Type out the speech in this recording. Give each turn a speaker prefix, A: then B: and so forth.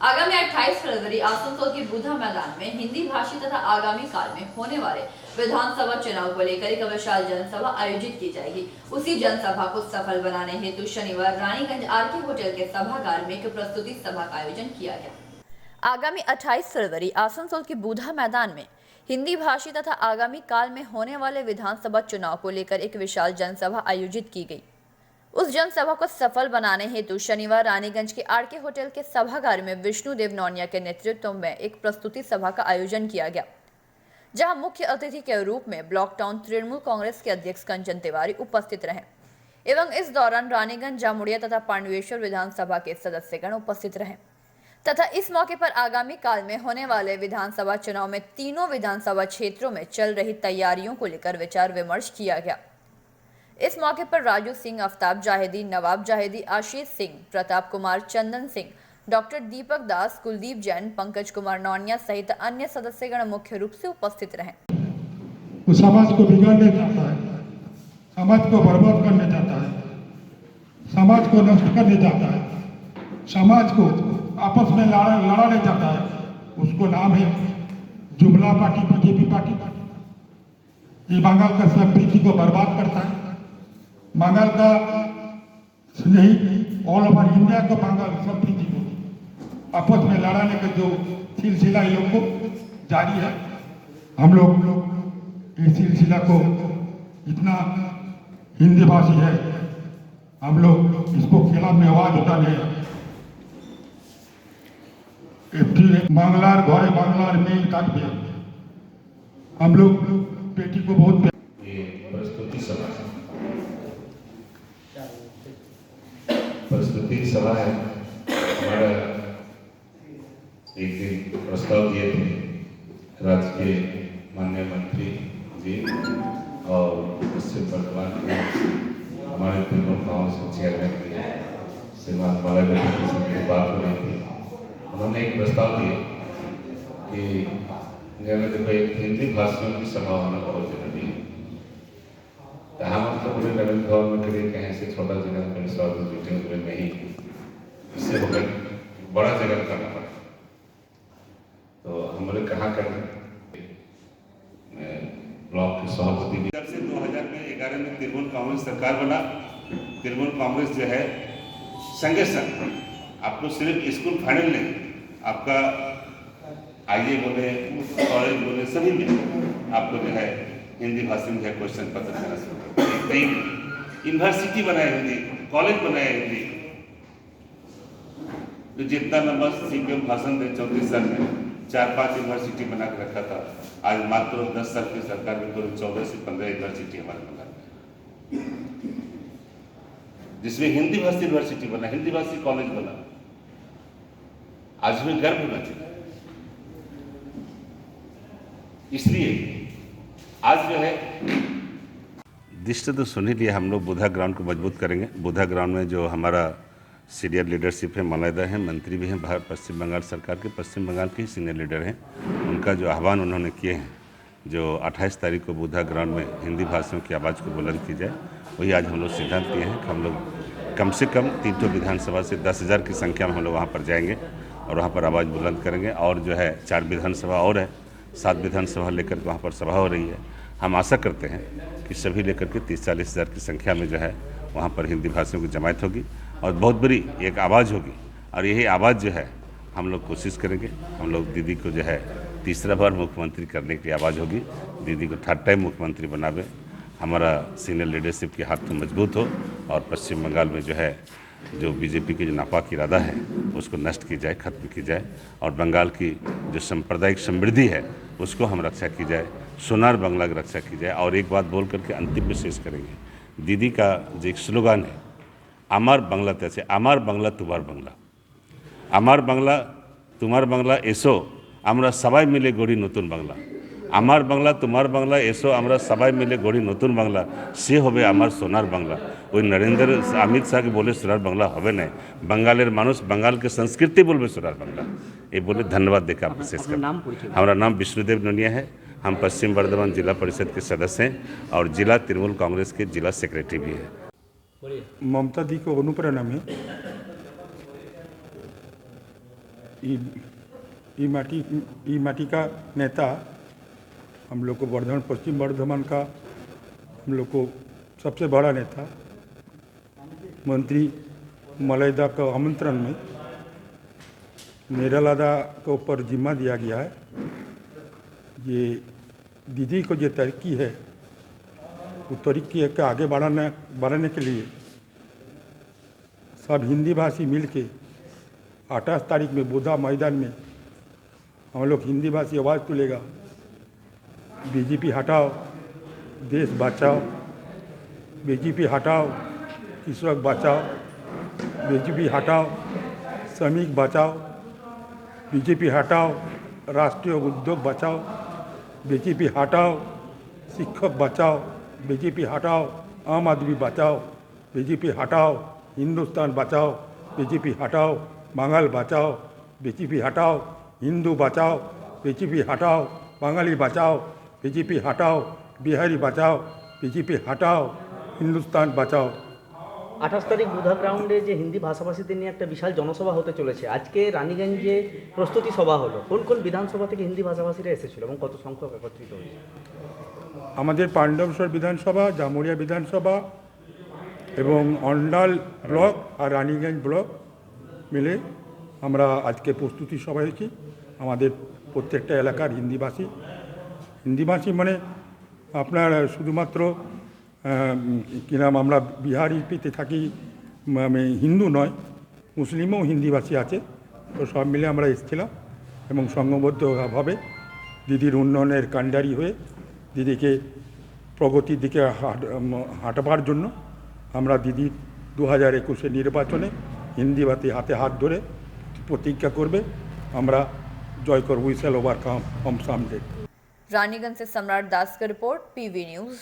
A: आगामी 28 फरवरी आसनसोल के बूधा मैदान में हिंदी भाषी तथा आगामी काल में होने वाले विधानसभा चुनाव को लेकर एक विशाल जनसभा आयोजित की जाएगी। उसी जनसभा को सफल बनाने हेतु शनिवार रानीगंज आरके होटल के सभागार में एक प्रस्तुति सभा का आयोजन किया गया। आगामी 28 फरवरी आसनसोल के बूधा मैदान में हिंदी भाषी तथा आगामी काल में होने वाले विधानसभा चुनाव को लेकर एक विशाल जनसभा आयोजित की गई। उस जनसभा को सफल बनाने हेतु शनिवार रानीगंज के आरके होटल के सभागार में विष्णुदेव नौनिया के नेतृत्व में एक प्रस्तुति सभा का आयोजन किया गया, जहां मुख्य अतिथि के रूप में ब्लॉक टाउन तृणमूल कांग्रेस के अध्यक्ष कंचन तिवारी उपस्थित रहे एवं इस दौरान रानीगंज जामुड़िया तथा पांडवेश्वर विधानसभा के सदस्यगण उपस्थित रहे तथा इस मौके पर आगामी काल में होने वाले विधानसभा चुनाव में तीनों विधानसभा क्षेत्रों में चल रही तैयारियों को लेकर विचार विमर्श किया गया। इस मौके पर राजू सिंह, आफ्ताब जाहिदी, नवाब जाहिदी, आशीष सिंह, प्रताप कुमार, चंदन सिंह, डॉक्टर दीपक दास, कुलदीप जैन, पंकज कुमार नौनिया सहित अन्य सदस्यगण मुख्य रूप से उपस्थित रहे।
B: वो समाज को बिगाड़ने जाता है, समाज को बर्बाद करने जाता है, समाज को नष्ट करने जाता है, समाज को आपस में लड़ाने जाता है। उसको नाम है जुमला पार्टी, बीजेपी पार्टी। ये बंगाल का संस्कृति को बर्बाद करता है। बंगाल का नहीं, ऑल ओवर इंडिया को बंगाल संस्कृति को आपस में लड़ाने का जो सिलसिला ये लोग को जारी है, हम लोग इस सिलसिला को इतना हिंदी भाषी है, हम लोग इसको खिलाफ में आवाज उठाने बांग्लार घरे बांग्लार में काटबे हम लोग बेटी को बहुत
C: प्रस्तुति सभा है। हमारा एक दिन प्रस्ताव दिए थे राज्य के माननीय मंत्री जी और पश्चिम बर्धमान के हमारे तृणमूल कांग्रेस के चेयरमैन श्रीमान बालागढ़ से बात हो रही थी। उन्होंने एक प्रस्ताव दिया कि हिंदी भाषियों की सभा होना बहुत जरूरी है। तो हम मतलब पूरे नवीन भवन में करीब कहीं से छोटा जगह में स्वागत मीटिंग में नहीं, इससे होकर बड़ा जगह करना पड़ा। तो हम बोले कहाँ करना, ब्लॉक के सभापति जब से 2011 में तृणमूल कांग्रेस सरकार बना, तृणमूल कांग्रेस जो है संगे संग आपको सिर्फ स्कूल फाइनल नहीं, आपका आईए बोले, कॉलेज बोले, सभी में आपको जो है हिंदी भाषा में जो है क्वेश्चन पत्र देना शुरू कर, यूनिवर्सिटी बनाए हिंदी, कॉलेज बनाए हिंदी। तो जितना लंबा सीपीएम भाषण दे 34 साल में 4-5 यूनिवर्सिटी बना के रखा था, आज मात्र 10 साल की सरकार में करीब 14 से 15 यूनिवर्सिटी हमारे बना, जिसमें हिंदी भाषी यूनिवर्सिटी बना, हिंदी भाषी कॉलेज बना। आज हमें गर्व होना चाहिए। इसलिए आज जो है दिष्ट तो सुन ही लिया, हम लोग बुधा ग्राउंड को मजबूत करेंगे। बुधा ग्राउंड में जो हमारा सीनियर लीडरशिप है, मौलादा हैं, मंत्री भी हैं, पश्चिम बंगाल सरकार के, पश्चिम बंगाल के ही सीनियर लीडर हैं, उनका जो आह्वान उन्होंने किए हैं, जो 28 तारीख को बुधा ग्राउंड में हिंदी भाषियों की आवाज़ को बुलंद की जाए, वही आज हम लोग सिद्धांत लिए हैं कि हम लोग कम से कम 3 विधानसभा से 10,000 की संख्या में हम लोग वहाँ पर जाएंगे और वहाँ पर आवाज़ बुलंद करेंगे। और जो है 4 विधानसभा और है, 7 विधानसभा लेकर के वहाँ पर सभा हो रही है। हम आशा करते हैं कि सभी लेकर के 30-40 हज़ार की संख्या में जो है वहाँ पर हिंदी भाषियों की जमायत होगी और बहुत बड़ी एक आवाज़ होगी। और यही आवाज़ जो है हम लोग कोशिश करेंगे, हम लोग दीदी को जो है तीसरा बार मुख्यमंत्री करने की आवाज़ होगी, दीदी को 3rd टाइम मुख्यमंत्री बनावे, हमारा सीनियर लीडरशिप के हाथ तो मजबूत हो और पश्चिम बंगाल में जो है जो बीजेपी की जो नापाक इरादा है उसको नष्ट की जाए, खत्म की जाए और बंगाल की जो सांप्रदायिक समृद्धि है उसको हम रक्षा की जाए, सोनार बांग्ला की रक्षा की जाए। और एक बात बोल करके अंतिम में शेष करेंगे, दीदी का जो एक स्लोगान है, आमार बांग्ला तैसे, आमार बांग्ला तुम्हार बांग्ला, आमार बांग्ला तुम्हार बांग्ला एसो আমরা সবাই মিলে গড়ি নতুন বাংলা, আমার বাংলা তোমার বাংলা এসো আমরা সবাই মিলে গড়ি নতুন বাংলা, সে হবে আমার সোনার বাংলা। ওই নরেন্দ্র अमित शाह के बोले सोनार बांग्ला হবে না, बंगालेर मानुष बंगाल के संस्कृति बोलबे सोनार बांग्ला। ये बोले धन्यवाद देकर आप विशेष कर। हमारा नाम विष्णुदेव नौनिया है, हम पश्चिम बर्धमान जिला परिषद के सदस्य हैं और जिला तृणमूल कांग्रेस के जिला सेक्रेटरी भी हैं।
B: ममता दी को अनुप्रेरणा में ई माटी का नेता, हम लोग को वर्धमान, पश्चिम वर्धमान का हम लोग को सबसे बड़ा नेता मंत्री मलयदा का आमंत्रण में मेरालादा के ऊपर जिम्मा दिया गया है। ये दीदी को जो तरक्की है वो तरक्की के आगे बढ़ाने के लिए सब हिंदी भाषी मिल के 28 तारीख में बुधा मैदान में हम लोग हिंदी भाषी आवाज़ तुलेगा, बीजेपी हटाओ, देश बचाओ, बीजेपी हटाओ, कृषक बचाओ, बीजेपी हटाओ, श्रमिक बचाओ, बीजेपी हटाओ, राष्ट्रीय उद्योग बचाओ, बीजेपी हटाओ, शिक्षक बचाओ, बीजेपी हटाओ, आम आदमी बचाओ, बीजेपी हटाओ, हिंदुस्तान बचाओ, बीजेपी हटाओ, बंगाल बचाओ, बीजेपी हटाओ, हिंदू बचाओ, बीजेपी हटाओ, बाঙाली बचाओ, बीजेपी हटाओ, बिहारी बचाओ, बीजेपी हटाओ, हिंदुस्तान बचाओ।
D: 28 তারিখ বুধা গ্রাউন্ডে যে হিন্দি ভাষাভাষীদের নিয়ে একটা বিশাল জনসভা হতে চলেছে, আজকে রানীগঞ্জে প্রস্তুতি সভা হলো। কোন কোন বিধানসভা থেকে হিন্দি ভাষাভাষীরা এসেছিল এবং কত সংখ্যক একত্রিত হয়েছে?
B: আমাদের পাণ্ডবসর বিধানসভা, জামুরিয়া বিধানসভা এবং অন্ডাল ব্লক আর রানীগঞ্জ ব্লক মিলে আমরা আজকে প্রস্তুতি সভা হয়েছি। আমাদের প্রত্যেকটা এলাকার হিন্দিভাষী মানে আপনার শুধুমাত্র কী নাম, আমরা বিহারিতে থাকি, হিন্দু নয়, মুসলিমও হিন্দিভাষী আছে। তো সব মিলে আমরা এসেছিলাম এবং সংঘবদ্ধভাবে দিদির উন্নয়নের কাণ্ডারি হয়ে দিদিকে প্রগতির দিকে হাঁটাবার জন্য আমরা দিদির 2021 নির্বাচনে হিন্দিভাষী হাতে হাত ধরে প্রতিজ্ঞা করবে, আমরা জয় করব। উই শ্যাল ওভারকাম, हम सामने।
A: रानीगंज से सम्राट दास की रिपोर्ट, PV न्यूज।